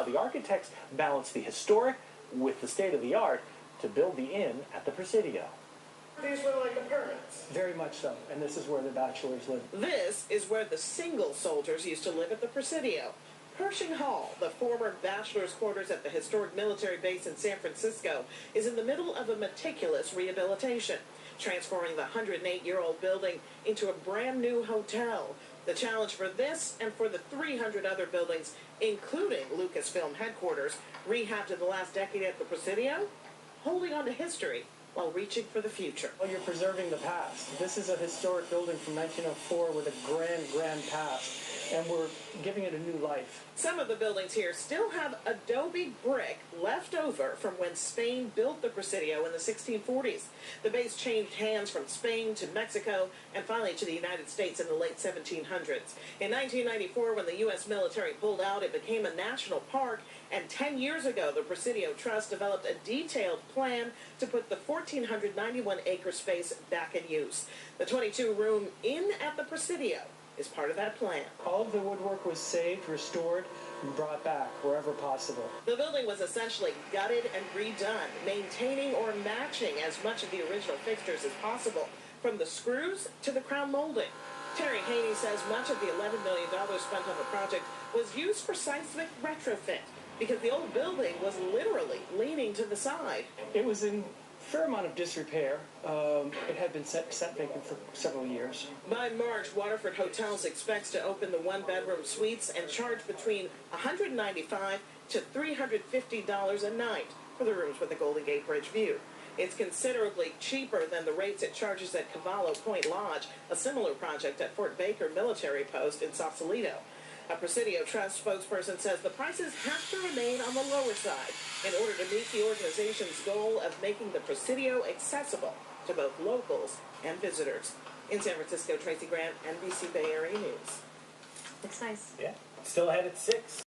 the architects balanced the historic with the state-of-the-art to build the inn at the Presidio. These were like apartments. Very much so, and this is where the bachelors live. This is where the single soldiers used to live at the Presidio. Pershing Hall, the former bachelor's quarters at the historic military base in San Francisco, is in the middle of a meticulous rehabilitation, transforming the 108-year-old building into a brand new hotel. The challenge for this and for the 300 other buildings, including Lucasfilm headquarters, rehabbed in the last decade at the Presidio, holding on to history while reaching for the future. Well, you're preserving the past. This is a historic building from 1904 with a grand past, and we're giving it a new life. Some of the buildings here still have adobe brick left over from when Spain built the Presidio in the 1640s. The base changed hands from Spain to Mexico and finally to the United States in the late 1700s. In 1994, when the U.S. military pulled out, it became a national park, and 10 years ago, the Presidio Trust developed a detailed plan to put the 1,491-acre space back in use. The 22-room Inn at the Presidio is part of that plan. All of the woodwork was saved, restored, and brought back wherever possible. The building was essentially gutted and redone, maintaining or matching as much of the original fixtures as possible, from the screws to the crown molding. Terry Haney says much of the $11 million spent on the project was used for seismic retrofit, because the old building was literally leaning to the side. It was in fair amount of disrepair. It had been set vacant for several years. By March, Waterford Hotels expects to open the one-bedroom suites and charge between $195 to $350 a night for the rooms with a Golden Gate Bridge view. It's considerably cheaper than the rates it charges at Cavallo Point Lodge, a similar project at Fort Baker Military Post in Sausalito. A Presidio Trust spokesperson says the prices have to remain on the lower side in order to meet the organization's goal of making the Presidio accessible to both locals and visitors. In San Francisco, Tracy Grant, NBC Bay Area News. Looks nice. Yeah, still ahead at 6.